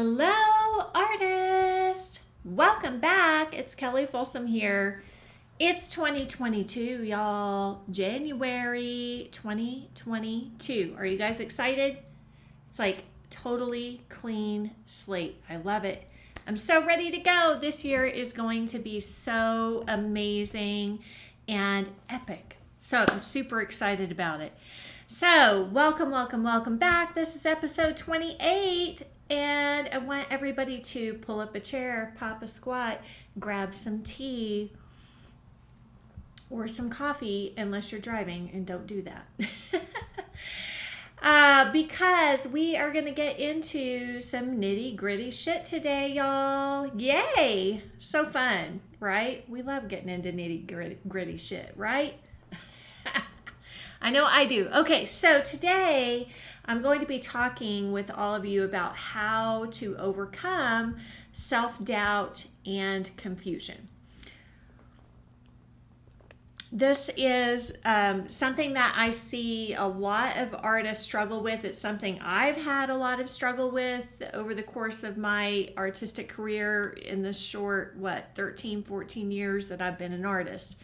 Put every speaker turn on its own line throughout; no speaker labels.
Hello, artist! Welcome back. It's Kelly Folsom here. It's 2022, y'all. January 2022. Are you guys excited? It's like totally clean slate. I love it. I'm so ready to go. This year is going to be so amazing and epic. So I'm super excited about it. So welcome back. This is episode 28. And I want everybody to pull up a chair, pop a squat, grab some tea or some coffee, unless you're driving, and don't do that. Because we are going to get into some nitty gritty shit today, y'all. Yay! So fun, right? We love getting into nitty gritty shit, right? I know I do. Okay, so today I'm going to be talking with all of you about how to overcome self-doubt and confusion. This is something that I see a lot of artists struggle with. It's something I've had a lot of struggle with over the course of my artistic career in the short, 13, 14 years that I've been an artist.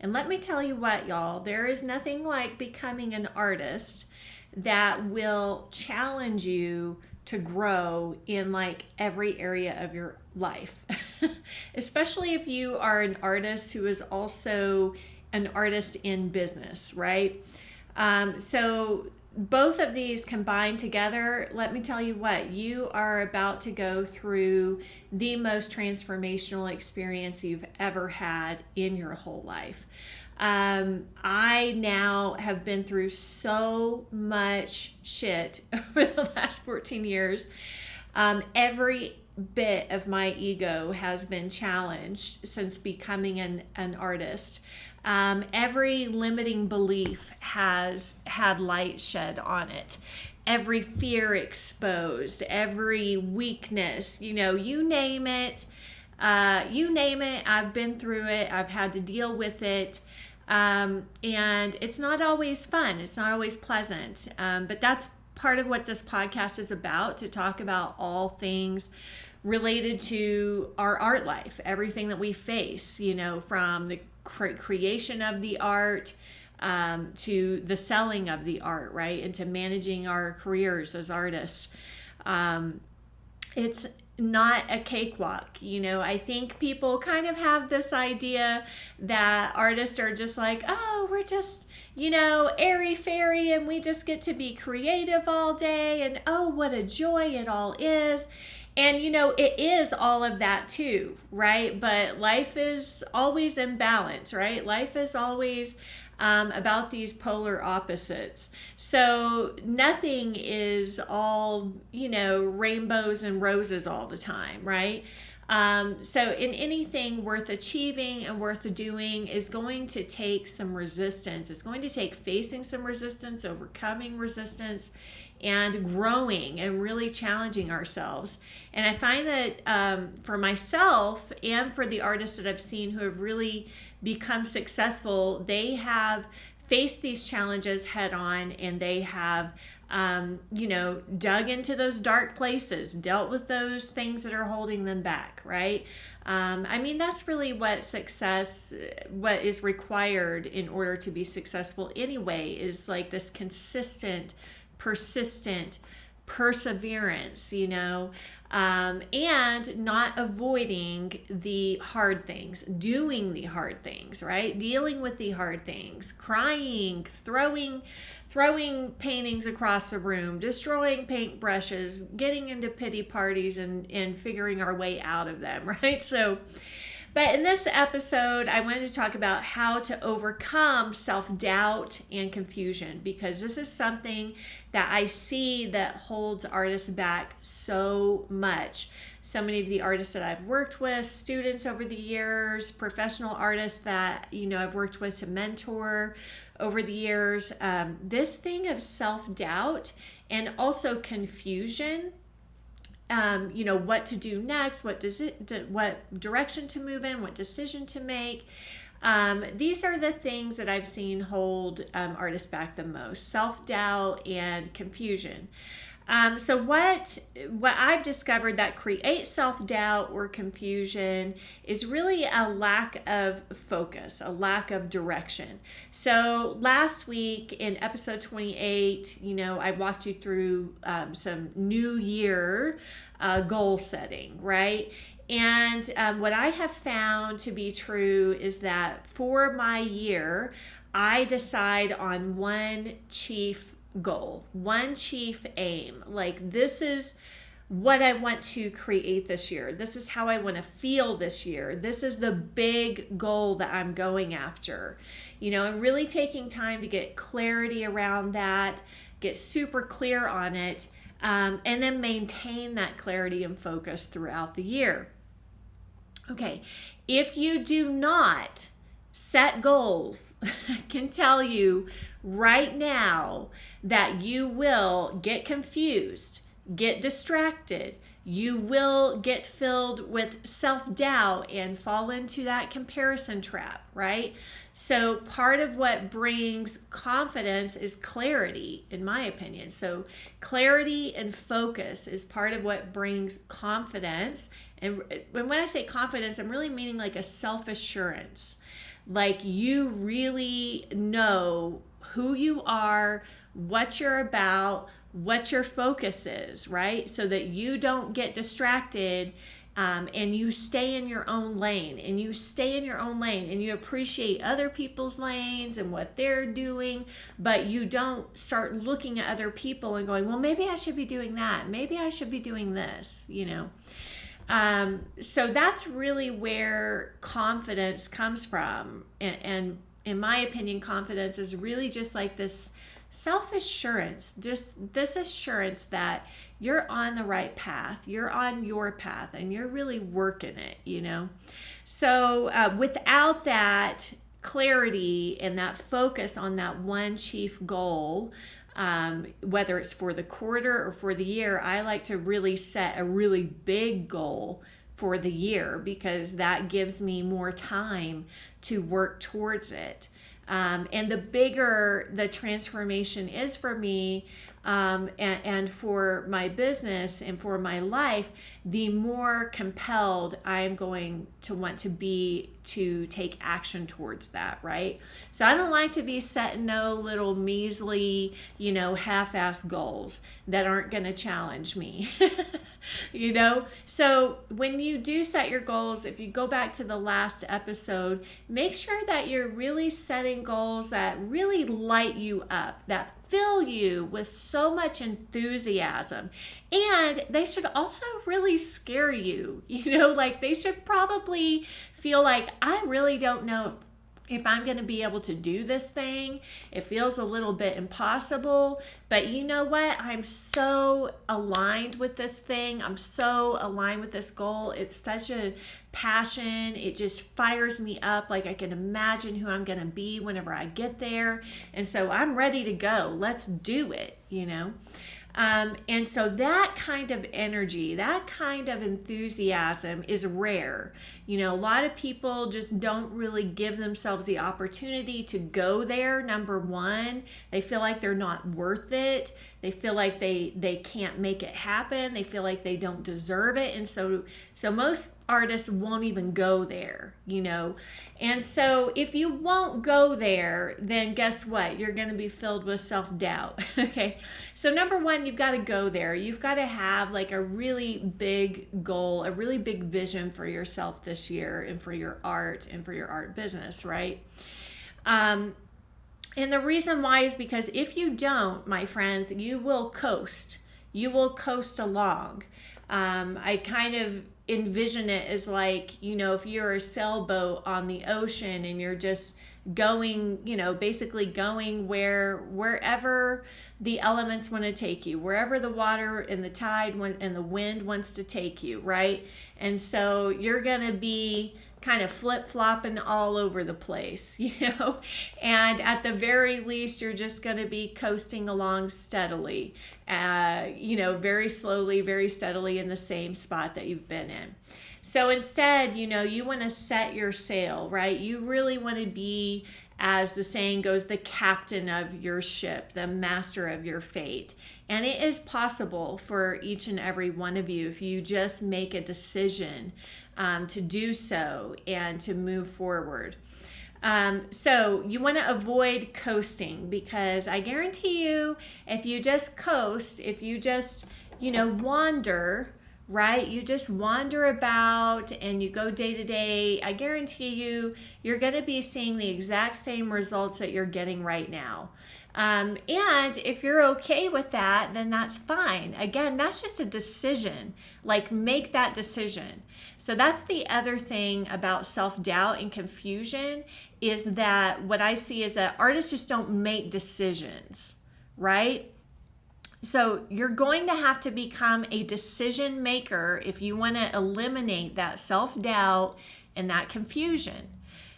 And let me tell you what, y'all, there is nothing like becoming an artist that will challenge you to grow in like every area of your life. Especially if you are an artist who is also an artist in business, right? So both of these combined together, let me tell you what, you are about to go through the most transformational experience you've ever had in your whole life. I now have been through so much shit over the last 14 years. Every bit of my ego has been challenged since becoming an artist. Every limiting belief has had light shed on it. Every fear exposed, every weakness, you name it. I've been through it. I've had to deal with it. And it's not always fun. It's not always pleasant. But that's part of what this podcast is about, to talk about all things related to our art life, everything that we face, from the creation of the art to the selling of the art, right? And to managing our careers as artists. It's not a cakewalk. I think people kind of have this idea that artists are just like, oh, we're just, airy fairy and we just get to be creative all day. And oh, what a joy it all is. And, it is all of that too, right? But life is always in balance, right? Life is always about these polar opposites. So nothing is all, rainbows and roses all the time, right? So in anything worth achieving and worth doing is going to take some resistance. It's going to take facing some resistance, overcoming resistance, and growing and really challenging ourselves. And I find that for myself and for the artists that I've seen who have really become successful, they have faced these challenges head on, and they have dug into those dark places, dealt with those things that are holding them back, right? That's really what is required in order to be successful anyway, is like this consistent, persistent perseverance, and not avoiding the hard things, doing the hard things, right? Dealing with the hard things, crying, throwing paintings across the room, destroying paintbrushes, getting into pity parties and figuring our way out of them, right? But in this episode, I wanted to talk about how to overcome self-doubt and confusion, because this is something that I see that holds artists back so much. So many of the artists that I've worked with, students over the years, professional artists that, I've worked with to mentor over the years, this thing of self-doubt and also confusion, what to do next, what direction to move in, what decision to make. These are the things that I've seen hold artists back the most: self-doubt and confusion. So what I've discovered that creates self-doubt or confusion is really a lack of focus, a lack of direction. So last week in episode 28, I walked you through some new year goal setting, right? And what I have found to be true is that for my year, I decide on one chief goal, one chief aim. Like, this is what I want to create this year. This is how I want to feel this year. This is the big goal that I'm going after. And really taking time to get clarity around that, get super clear on it, and then maintain that clarity and focus throughout the year. Okay, if you do not set goals, I can tell you right now that you will get confused, get distracted. You will get filled with self-doubt and fall into that comparison trap, right? So part of what brings confidence is clarity, in my opinion. So clarity and focus is part of what brings confidence. And when I say confidence, I'm really meaning like a self-assurance. Like, you really know who you are, what you're about, what your focus is, right? So that you don't get distracted, and you stay in your own lane, and you appreciate other people's lanes and what they're doing, but you don't start looking at other people and going, well, maybe I should be doing that. Maybe I should be doing this, So that's really where confidence comes from. And in my opinion, confidence is really just like this self-assurance, just this assurance that you're on the right path, you're on your path, and you're really working it, So without that clarity and that focus on that one chief goal, whether it's for the quarter or for the year, I like to really set a really big goal for the year, because that gives me more time to work towards it. And the bigger the transformation is for me, and for my business and for my life, the more compelled I'm going to want to be to take action towards that, right? So I don't like to be setting no little measly, half-assed goals that aren't going to challenge me. So when you do set your goals, if you go back to the last episode, make sure that you're really setting goals that really light you up, that fill you with so much enthusiasm. And they should also really scare you, like they should probably feel like, I really don't know if I'm going to be able to do this thing. It feels a little bit impossible, but you know what? I'm so aligned with this thing. I'm so aligned with this goal. It's such a passion. It just fires me up. Like, I can imagine who I'm going to be whenever I get there. And so I'm ready to go. Let's do it, And so that kind of energy, that kind of enthusiasm is rare. A lot of people just don't really give themselves the opportunity to go there. Number one, they feel like they're not worth it. They feel like they can't make it happen. They feel like they don't deserve it. And so most artists won't even go there, And so if you won't go there, then guess what? You're going to be filled with self-doubt. Okay. So number one, you've got to go there. You've got to have like a really big goal, a really big vision for yourself this year, and for your art and for your art business, right? And the reason why is because if you don't, my friends, you will coast. You will coast along. I kind of envision it as like, if you're a sailboat on the ocean and you're just going, basically going wherever the elements want to take you, wherever the water and the tide and the wind wants to take you, right? And so you're going to be kind of flip-flopping all over the place, and at the very least, you're just going to be coasting along steadily, very slowly, very steadily in the same spot that you've been in. So instead, you want to set your sail, right? You really want to be as the saying goes, the captain of your ship, the master of your fate. And it is possible for each and every one of you if you just make a decision to do so and to move forward. So you want to avoid coasting, because I guarantee you, if you just coast, if you just, wander, right? You just wander about and you go day to day, I guarantee you, you're going to be seeing the exact same results that you're getting right now. And if you're okay with that, then that's fine. Again, that's just a decision. Like, make that decision. So that's the other thing about self-doubt and confusion, is that what I see is that artists just don't make decisions, right? So you're going to have to become a decision maker if you want to eliminate that self-doubt and that confusion.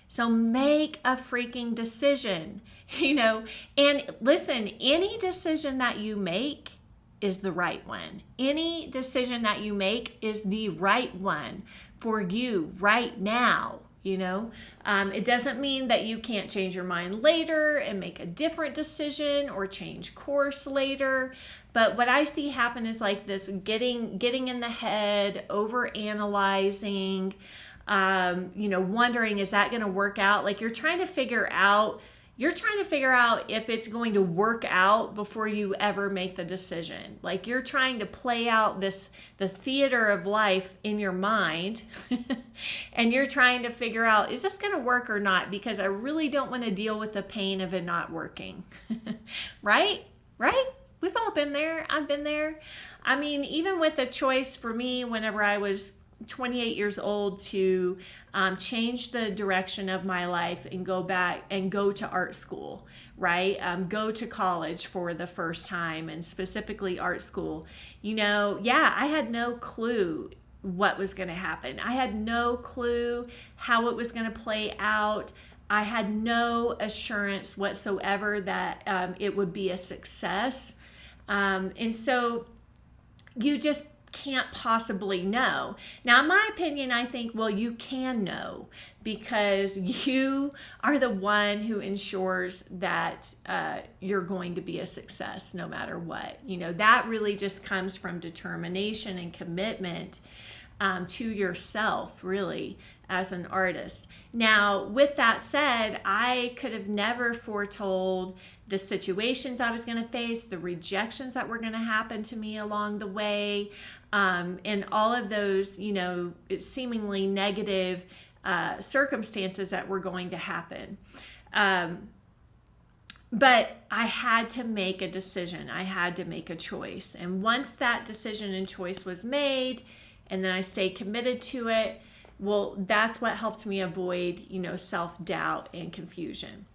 So make a freaking decision, and listen, any decision that you make is the right one. Any decision that you make is the right one for you right now. It doesn't mean that you can't change your mind later and make a different decision or change course later. But what I see happen is like this getting in the head, over analyzing, wondering, is that going to work out? Like, you're trying to figure out if it's going to work out before you ever make the decision. Like, you're trying to play out the theater of life in your mind and you're trying to figure out, is this going to work or not? Because I really don't want to deal with the pain of it not working. Right? We've all been there. I've been there. I mean, even with the choice for me, whenever I was 28 years old, to change the direction of my life and go back and go to art school, right? Go to college for the first time, and specifically art school. I had no clue what was going to happen. I had no clue how it was going to play out. I had no assurance whatsoever that it would be a success. And so you just can't possibly know. Now, in my opinion, I think, well, you can know, because you are the one who ensures that you're going to be a success no matter what. That really just comes from determination and commitment to yourself, really, as an artist. Now, with that said, I could have never foretold the situations I was going to face, the rejections that were going to happen to me along the way, and all of those, seemingly negative circumstances that were going to happen. But I had to make a decision. I had to make a choice. And once that decision and choice was made, and then I stayed committed to it, well, that's what helped me avoid, self-doubt and confusion.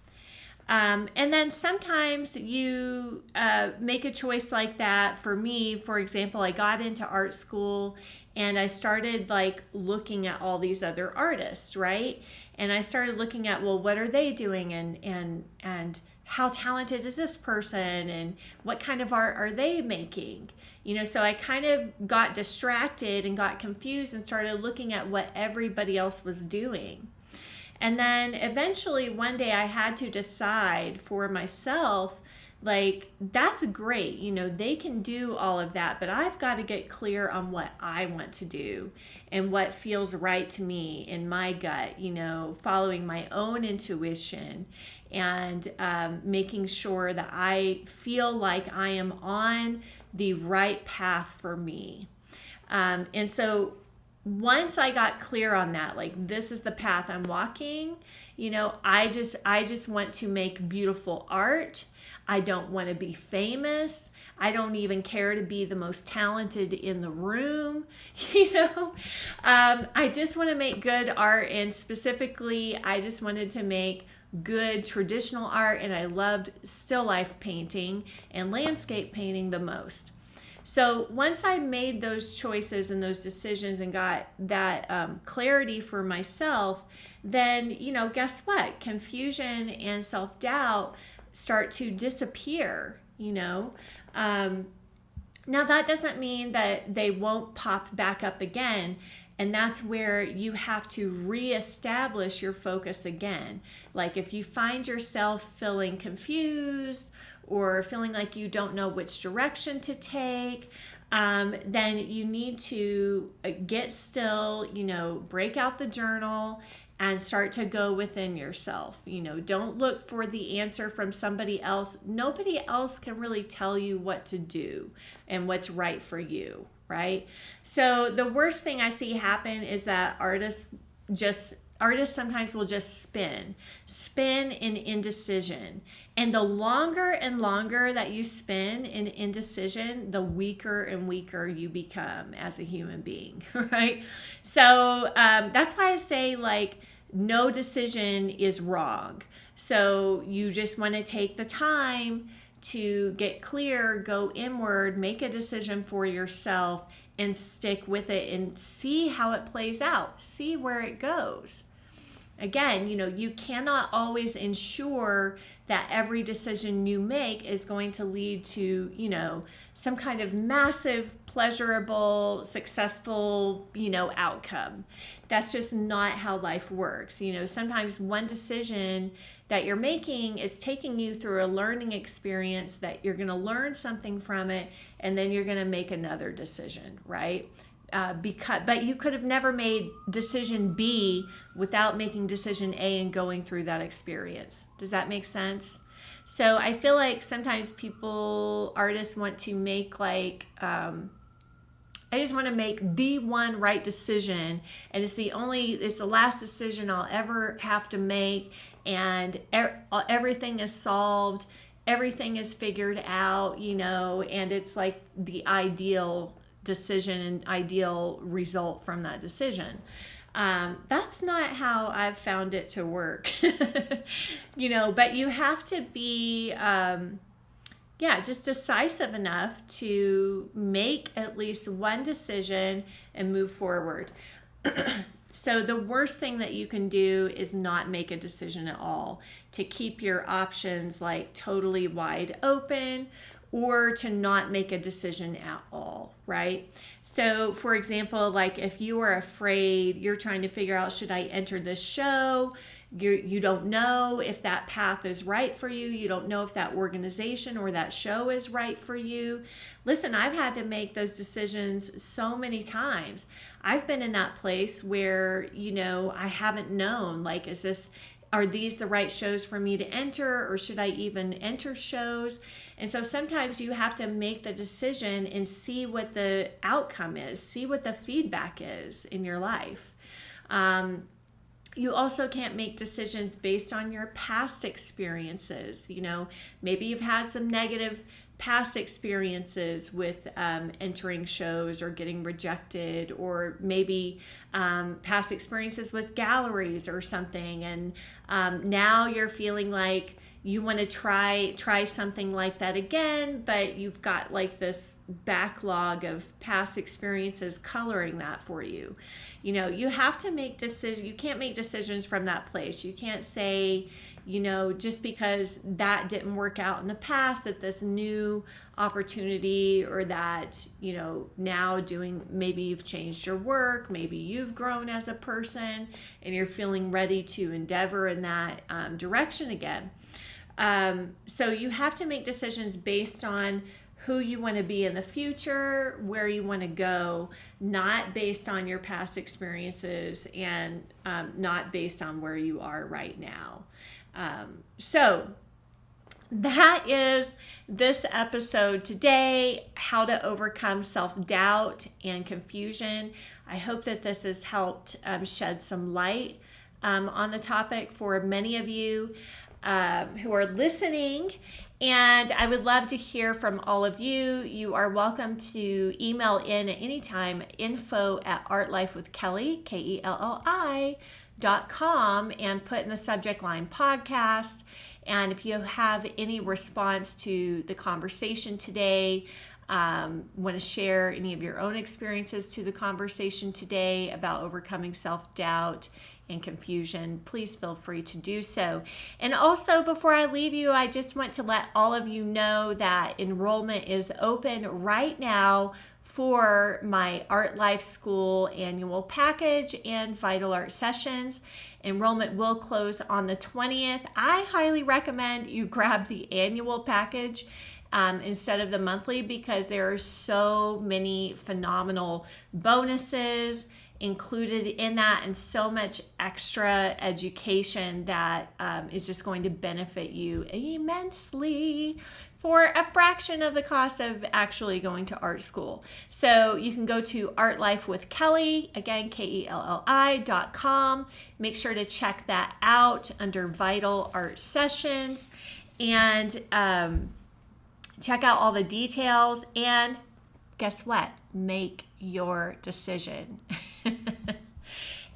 And then sometimes you make a choice like that. For me, for example, I got into art school and I started looking at all these other artists, right? And I started looking at, well, what are they doing, and how talented is this person, and what kind of art are they making? So I kind of got distracted and got confused and started looking at what everybody else was doing. And then eventually one day I had to decide for myself, that's great. They can do all of that, but I've got to get clear on what I want to do and what feels right to me in my gut, following my own intuition and making sure that I feel like I am on the right path for me. And so once I got clear on that, this is the path I'm walking, I just want to make beautiful art. I don't want to be famous. I don't even care to be the most talented in the room. I just want to make good art. And specifically, I just wanted to make good traditional art. And I loved still life painting and landscape painting the most. So once I made those choices and those decisions and got that clarity for myself, then, guess what? Confusion and self-doubt start to disappear, Now, that doesn't mean that they won't pop back up again. And that's where you have to reestablish your focus again. Like if you find yourself feeling confused or feeling like you don't know which direction to take, then you need to get still, break out the journal and start to go within yourself. Don't look for the answer from somebody else. Nobody else can really tell you what to do and what's right for you, right? So the worst thing I see happen is that artists sometimes will just spin in indecision. And the longer and longer that you spin in indecision, the weaker and weaker you become as a human being, right? So that's why I say, like, no decision is wrong. So you just want to take the time to get clear, go inward, make a decision for yourself, and stick with it and see how it plays out, see where it goes. Again, you cannot always ensure that every decision you make is going to lead to, some kind of massive, pleasurable, successful, outcome. That's just not how life works. Sometimes one decision that you're making is taking you through a learning experience that you're going to learn something from it, and then you're going to make another decision, right? But you could have never made decision B without making decision A and going through that experience. Does that make sense? So I feel like sometimes artists want to make I just want to make the one right decision, and it's the last decision I'll ever have to make, and everything is solved, everything is figured out, and it's like the ideal decision and ideal result from that decision. That's not how I've found it to work. But you have to be just decisive enough to make at least one decision and move forward. So the worst thing that you can do is not make a decision at all, to keep your options like totally wide open, or to not make a decision at all, right? So for example, like if you are afraid, you're trying to figure out, should I enter this show? You don't know if that path is right for you. You don't know if that organization or that show is right for you. Listen, I've had to make those decisions so many times. I've been in that place where, I haven't known, like, are these the right shows for me to enter, or should I even enter shows? And so sometimes you have to make the decision and see what the outcome is, see what the feedback is in your life. You also can't make decisions based on your past experiences. Maybe you've had some negative past experiences with entering shows or getting rejected, or maybe past experiences with galleries or something, and now you're feeling like you want to try something like that again, but you've got like this backlog of past experiences coloring that for you. You have to make decisions. You can't make decisions from that place. You can't say, just because that didn't work out in the past, that this new opportunity, or that, now maybe you've changed your work, maybe you've grown as a person and you're feeling ready to endeavor in that direction again. So you have to make decisions based on who you want to be in the future, where you want to go, not based on your past experiences, and not based on where you are right now. So that is this episode today, how to overcome self-doubt and confusion. I hope that this has helped shed some light on the topic for many of you who are listening. And I would love to hear from all of you. You are welcome to email in at any time, info@artlifewithkelly, KELLI.com, and put in the subject line podcast. And if you have any response to the conversation today, want to share any of your own experiences to the conversation today about overcoming self-doubt and confusion, please feel free to do so. And also, before I leave you, I just want to let all of you know that enrollment is open right now for my Art Life School annual package and Vital Art sessions. Enrollment will close on the 20th. I highly recommend you grab the annual package instead of the monthly, because there are so many phenomenal bonuses included in that and so much extra education that is just going to benefit you immensely for a fraction of the cost of actually going to art school. So you can go to Art Life with Kelly, again, KELLI.com. Make sure to check that out under Vital Art Sessions, and check out all the details. And guess what? Make your decision.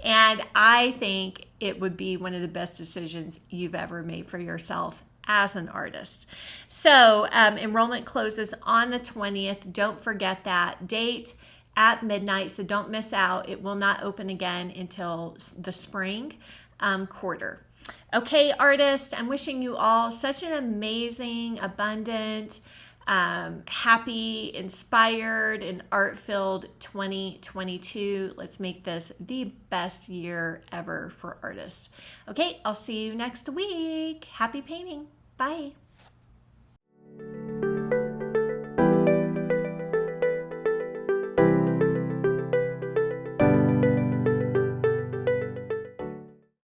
And I think it would be one of the best decisions you've ever made for yourself as an artist. So enrollment closes on the 20th. Don't forget that date at midnight, so don't miss out. It will not open again until the spring quarter. Okay, artists, I'm wishing you all such an amazing, abundant, happy, inspired, and art-filled 2022. Let's make this the best year ever for artists. Okay, I'll see you next week. Happy painting. Bye.